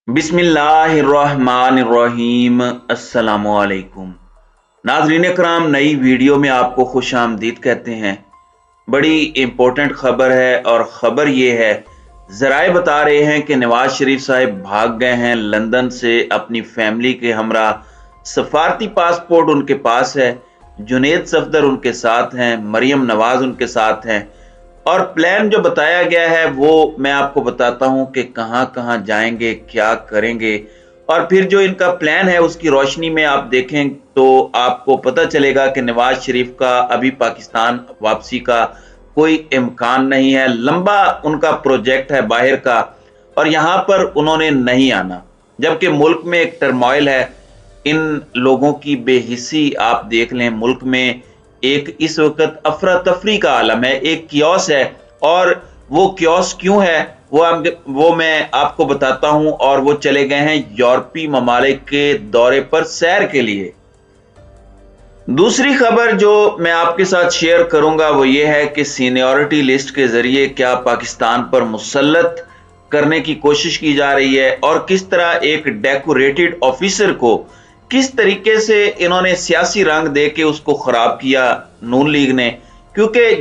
बिस्मिल्लाहिर्रहमानिर्रहीम। अस्सलामुअलैकुम। नाज़रीन कराम, नई वीडियो में आपको खुश आमदीद कहते हैं। बड़ी इम्पोर्टेंट खबर है और ख़बर ये है, ज़राए बता रहे हैं कि नवाज शरीफ साहब भाग गए हैं लंदन से अपनी फैमिली के हमरा। सफारती पासपोर्ट उनके पास है, जुनेद सफदर उनके साथ हैं, मरियम नवाज उनके साथ हैं और प्लान जो बताया गया है वो मैं आपको बताता हूं कि कहां कहां जाएंगे, क्या करेंगे। और फिर जो इनका प्लान है उसकी रोशनी में आप देखें तो आपको पता चलेगा कि नवाज शरीफ का अभी पाकिस्तान वापसी का कोई इम्कान नहीं है। लंबा उनका प्रोजेक्ट है बाहर का और यहां पर उन्होंने नहीं आना, जबकि मुल्क में एक टर्मोइल है। इन लोगों की बेहिसी आप देख लें, मुल्क में एक इस वक्त अफरा तफरी का आलम है, एक कियोस है। और वो कियोस क्यों है वो मैं आपको बताता हूं। और वो चले गए हैं यूरोपीय ममालिक के दौरे पर सैर के लिए। दूसरी खबर जो मैं आपके साथ शेयर करूंगा वो ये है कि सीनियरिटी लिस्ट के जरिए क्या पाकिस्तान पर मुसल्लत करने की कोशिश की जा रही है और किस तरह एक डेकोरेटेड ऑफिसर को किस तरीके से इन्होंने सियासी रंग दे के उसको खराब किया नून लीग ने। क्योंकि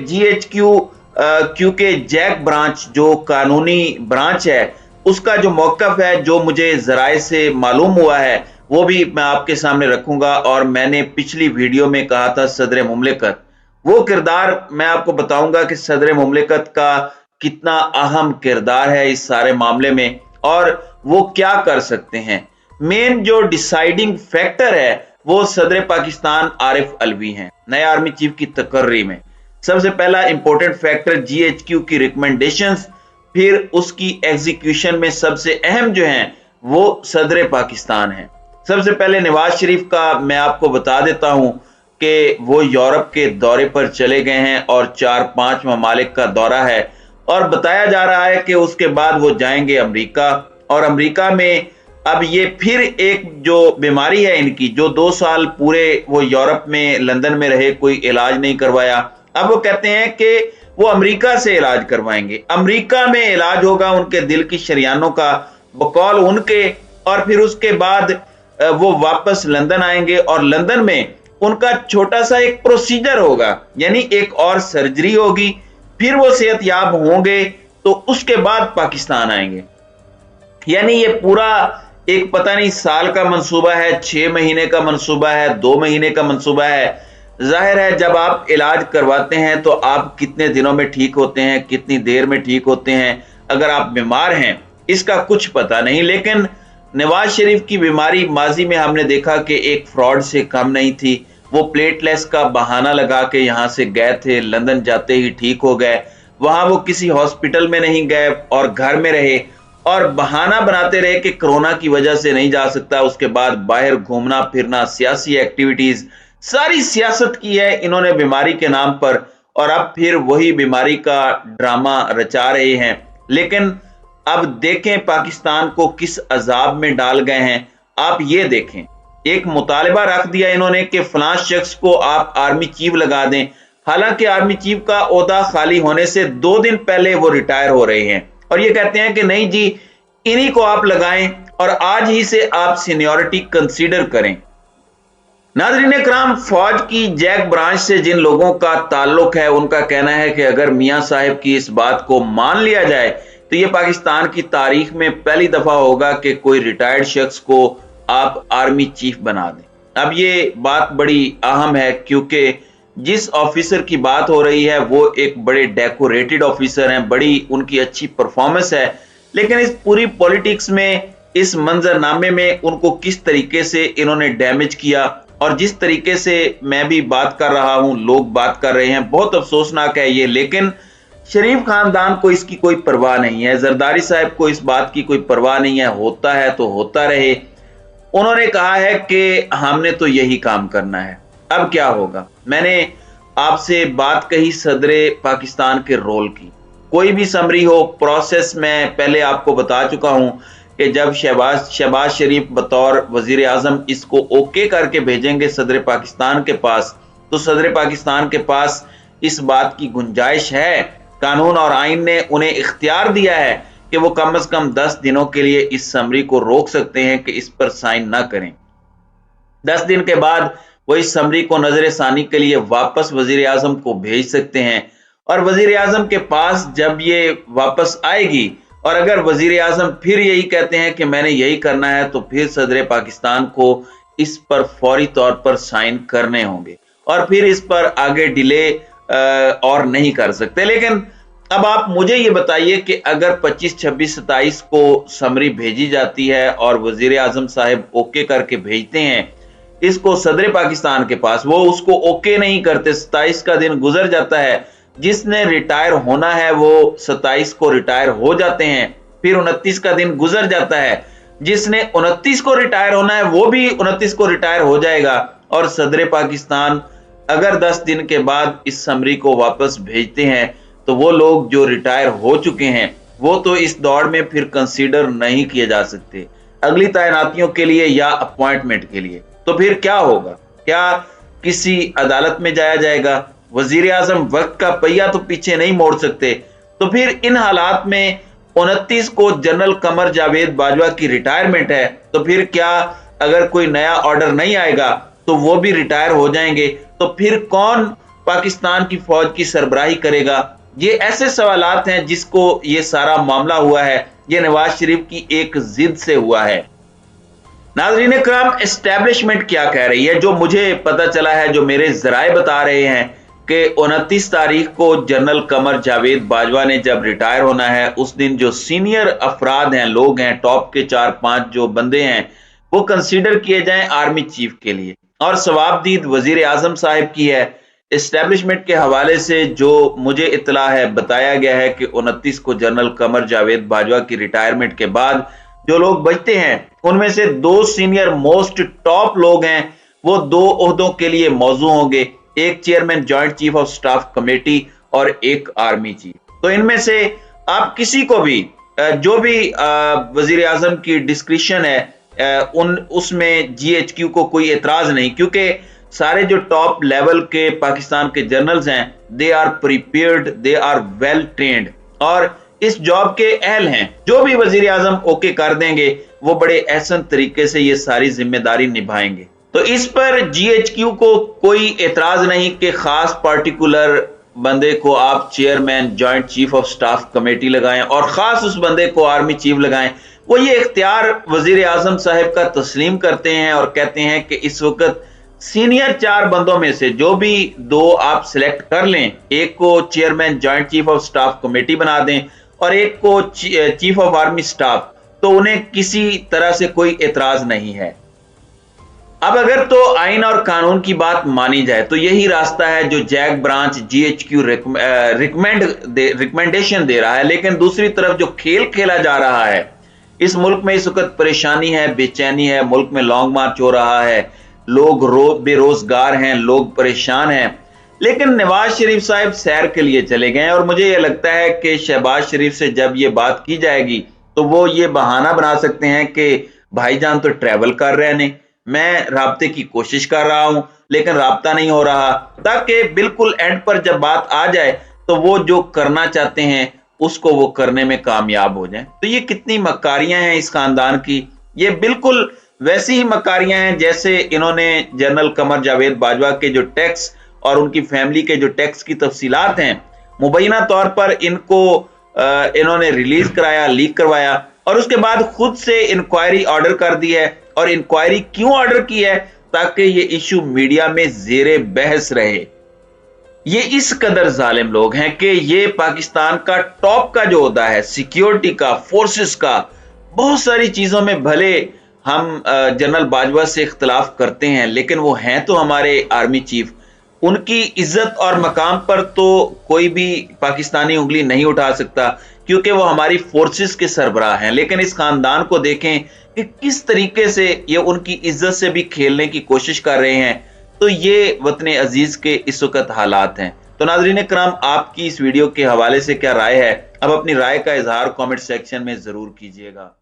क्योंकि जैक ब्रांच जो कानूनी ब्रांच है उसका जो मौकफ है, जो मुझे जराए से मालूम हुआ है, वो भी मैं आपके सामने रखूंगा। और मैंने पिछली वीडियो में कहा था सदर मुमलिकत, वो किरदार मैं आपको बताऊंगा कि सदर मुमलिकत का कितना अहम किरदार है इस सारे मामले में और वो क्या कर सकते हैं। मेन जो डिसाइडिंग फैक्टर है वो सदर पाकिस्तान आरिफ अलवी हैं नए आर्मी चीफ की तकर्री में। सबसे पहला इंपॉर्टेंट फैक्टर जीएचक्यू की रिकमेंडेशंस, फिर उसकी एग्जीक्यूशन में सबसे अहम जो हैं वो सदर पाकिस्तान है। सबसे पहले नवाज शरीफ का मैं आपको बता देता हूं कि वो यूरोप के दौरे पर चले गए हैं और 4-5 ममालिक का दौरा है और बताया जा रहा है कि उसके बाद वो जाएंगे अमेरिका। और अमेरिका में अब ये फिर एक जो बीमारी है इनकी, जो 2 साल पूरे वो यूरोप में लंदन में रहे, कोई इलाज नहीं करवाया, अब वो कहते हैं कि वो अमेरिका से इलाज करवाएंगे। अमेरिका में इलाज होगा उनके दिल की शरियानों का बकौल उनके, और फिर उसके बाद वो वापस लंदन आएंगे और लंदन में उनका छोटा सा एक प्रोसीजर होगा, यानी एक और सर्जरी होगी, फिर वो सेहतयाब होंगे तो उसके बाद पाकिस्तान आएंगे। यानी ये पूरा एक पता नहीं साल का मंसूबा है, 6 महीने का मंसूबा है, 2 महीने का मंसूबा है। जाहिर है जब आप इलाज करवाते हैं तो आप कितने दिनों में ठीक होते हैं, कितनी देर में ठीक होते हैं, अगर आप बीमार हैं इसका कुछ पता नहीं। लेकिन नवाज शरीफ की बीमारी माजी में हमने देखा कि एक फ्रॉड से कम नहीं थी। वो प्लेटलेस का बहाना लगा के यहां से गए थे, लंदन जाते ही ठीक हो गए। वहां वो किसी हॉस्पिटल में नहीं गए और घर में रहे और बहाना बनाते रहे कि कोरोना की वजह से नहीं जा सकता। उसके बाद बाहर घूमना फिरना, सियासी एक्टिविटीज, सारी सियासत की है इन्होंने बीमारी के नाम पर, और अब फिर वही बीमारी का ड्रामा रचा रहे हैं। लेकिन अब देखें पाकिस्तान को किस अजाब में डाल गए हैं। आप ये देखें, एक मुतालबा रख दिया इन्होंने कि फलां शख्स को आप आर्मी चीफ लगा दें। हालांकि आर्मी चीफ का ओहदा खाली होने से 2 दिन पहले वो रिटायर हो रहे हैं और ये कहते हैं कि नहीं जी, इन्हीं को आप लगाएं और आज ही से आप सीनियरिटी कंसीडर करें। नाज़रीन कराम, फौज की जैक ब्रांच से जिन लोगों का ताल्लुक है उनका कहना है कि अगर मियां साहब की इस बात को मान लिया जाए तो ये पाकिस्तान की तारीख में पहली दफा होगा कि कोई रिटायर्ड शख्स को आप आर्मी चीफ बना दें। अब ये बात बड़ी अहम है क्योंकि जिस ऑफिसर की बात हो रही है वो एक बड़े डेकोरेटेड ऑफिसर हैं, बड़ी उनकी अच्छी परफॉर्मेंस है। लेकिन इस पूरी पॉलिटिक्स में, इस मंजरनामे में उनको किस तरीके से इन्होंने डैमेज किया और जिस तरीके से मैं भी बात कर रहा हूं, लोग बात कर रहे हैं, बहुत अफसोसनाक है ये। लेकिन शरीफ खानदान को इसकी कोई परवाह नहीं है, जरदारी साहब को इस बात की कोई परवाह नहीं है, होता है तो होता रहे। उन्होंने कहा है कि हमने तो यही काम करना है, अब क्या होगा। मैंने आपसे बात कही सदर पाकिस्तान के रोल की, कोई भी समरी हो, प्रोसेस में पहले आपको बता चुका हूं कि जब शहबाज शरीफ बतौर वजीर आजम इसको ओके करके भेजेंगे सदर पाकिस्तान के पास, तो सदर पाकिस्तान के पास इस बात की गुंजाइश है, कानून और आइन ने उन्हें इख्तियार दिया है کہ वो कम से कम 10 दिनों के लिए इस समरी को रोक सकते हैं कि इस पर साइन ना करें। 10 दिन के बाद वो इस समरी को नजर सानी के लिए वापस वजीर आजम को भेज सकते हैं, और वजीर आजम के पास जब ये वापस आएगी और अगर वजीर आजम फिर यही कहते हैं कि मैंने यही करना है, तो फिर सदर पाकिस्तान को इस पर फौरी तौर पर साइन करने होंगे और फिर इस पर आगे डिले और नहीं कर सकते। लेकिन अब आप मुझे ये बताइए कि अगर 25, 26, 27 को समरी भेजी जाती है और वजीर आजम साहब ओके करके भेजते हैं इसको सदर पाकिस्तान के पास, वो उसको ओके नहीं करते, 27 का दिन गुजर जाता है, जिसने रिटायर होना है वो 27 को रिटायर हो जाते हैं, फिर 29 का दिन गुजर जाता है, जिसने 29 को रिटायर होना है वो भी 29 को रिटायर हो जाएगा, और सदर पाकिस्तान अगर 10 दिन के बाद इस समरी को वापस भेजते हैं तो वो लोग जो रिटायर हो चुके हैं वो तो इस दौड़ में फिर कंसीडर नहीं किए जा सकते अगली तैनातियों के लिए या अपॉइंटमेंट के लिए। तो फिर क्या होगा? क्या किसी अदालत में जाया जाएगा? वजीर आजम वक्त का पहिया तो पीछे नहीं मोड़ सकते। तो फिर इन हालात में 29 को जनरल कमर जावेद बाजवा की रिटायरमेंट है, तो फिर क्या अगर कोई नया ऑर्डर नहीं आएगा तो वो भी रिटायर हो जाएंगे, तो फिर कौन पाकिस्तान की फौज की सरबराही करेगा? ये ऐसे सवालात हैं जिसको ये सारा मामला हुआ है, ये नवाज शरीफ की एक जिद से हुआ है। नाज़रीन इकराम, एस्टैब्लिशमेंट क्या कह रही है? जो मुझे पता चला है, जो मेरे जराए बता रहे हैं कि 29 तारीख को जनरल कमर जावेद बाजवा ने जब रिटायर होना है, उस दिन जो सीनियर अफराद हैं, लोग हैं, टॉप के 4-5 जो बंदे हैं, वो कंसीडर किए जाएं आर्मी चीफ के लिए, और सवाबदीद वजीर आजम साहब की है। एस्टैब्लिशमेंट के हवाले से जो मुझे इत्तला है, बताया गया है कि 29 को जनरल कमर जावेद बाजवा की रिटायरमेंट के बाद जो लोग बचते हैं उनमें से 2 सीनियर मोस्ट टॉप लोग हैं, वो 2 ओहदों के लिए मौजू होंगे, एक chairman joint chief of staff committee और एक आर्मी चीफ। तो इनमें से आप किसी को भी जो भी वजीर आजम की डिस्क्रिप्शन है उसमें GHQ को कोई एतराज नहीं, क्योंकि सारे जो टॉप लेवल के पाकिस्तान के जनरल्स हैं, they are prepared, they are well trained और इस जॉब के अहल हैं। जो भी वजीर आजम ओके कर देंगे वो बड़े एहसन तरीके से ये सारी जिम्मेदारी निभाएंगे। तो इस पर GHQ को कोई एतराज नहीं कि खास पार्टिकुलर बंदे को आप chairman joint chief of staff committee लगाएं और खास उस बंदे को आर्मी चीफ लगाएं। वो ये इख्तियार वजीर आजम साहब का तस्लीम करते हैं और कहते हैं कि इस वक्त सीनियर 4 बंदों में से जो भी 2 आप सिलेक्ट कर लें, एक को chairman joint chief of staff committee बना दें और एक को चीफ ऑफ आर्मी स्टाफ, तो उन्हें किसी तरह से कोई एतराज नहीं है। अब अगर तो आइन और कानून की बात मानी जाए तो यही रास्ता है जो जैक ब्रांच GHQ रिकमेंडेशन दे रहा है। लेकिन दूसरी तरफ जो खेल खेला जा रहा है, इस मुल्क में इस वक्त परेशानी है, बेचैनी है, मुल्क में लॉन्ग मार्च हो रहा है, लोग बेरोजगार हैं, लोग परेशान हैं। लेकिन नवाज शरीफ साहब सैर के लिए चले गए और मुझे यह लगता है कि शहबाज शरीफ से जब ये बात की जाएगी तो वो ये बहाना बना सकते हैं कि भाईजान तो ट्रैवल कर रहे हैं, मैं राब्ते की कोशिश कर रहा हूं लेकिन राब्ता नहीं हो रहा, ताकि बिल्कुल एंड पर जब बात आ जाए तो वो जो करना चाहते हैं उसको वो करने में कामयाब हो जाएं। तो ये कितनी मक्कारियां हैं इस खानदान की। ये बिल्कुल वैसी ही मक्कारियां हैं जैसे इन्होंने जनरल कमर जावेद बाजवा के जो टैक्स और उनकी फैमिली के जो टैक्स की तफसीलात हैं, मुबैना तौर पर इनको इन्होंने रिलीज कराया, लीक करवाया और उसके बाद खुद से इंक्वायरी ऑर्डर कर दी है। और इंक्वायरी क्यों ऑर्डर की है? ताकि ये इशू मीडिया में जेरे बहस रहे। ये इस कदर जालिम लोग हैं कि ये पाकिस्तान का टॉप का जो होता है, सिक्योरिटी का, फोर्सेस का, बहुत सारी चीजों में भले हम जनरल बाजवा से इख्तलाफ करते हैं लेकिन वो हैं तो हमारे आर्मी चीफ। उनकी इज्जत और मकाम पर तो कोई भी पाकिस्तानी उंगली नहीं उठा सकता क्योंकि वो हमारी फोर्सेस के सरबराह हैं। लेकिन इस खानदान को देखें कि किस तरीके से ये उनकी इज्जत से भी खेलने की कोशिश कर रहे हैं। तो ये वतन अजीज के इस वक्त हालात हैं। तो नाज़रीन इकराम, आपकी इस वीडियो के हवाले से क्या राय है? अब अपनी राय का इजहार कमेंट सेक्शन में जरूर कीजिएगा।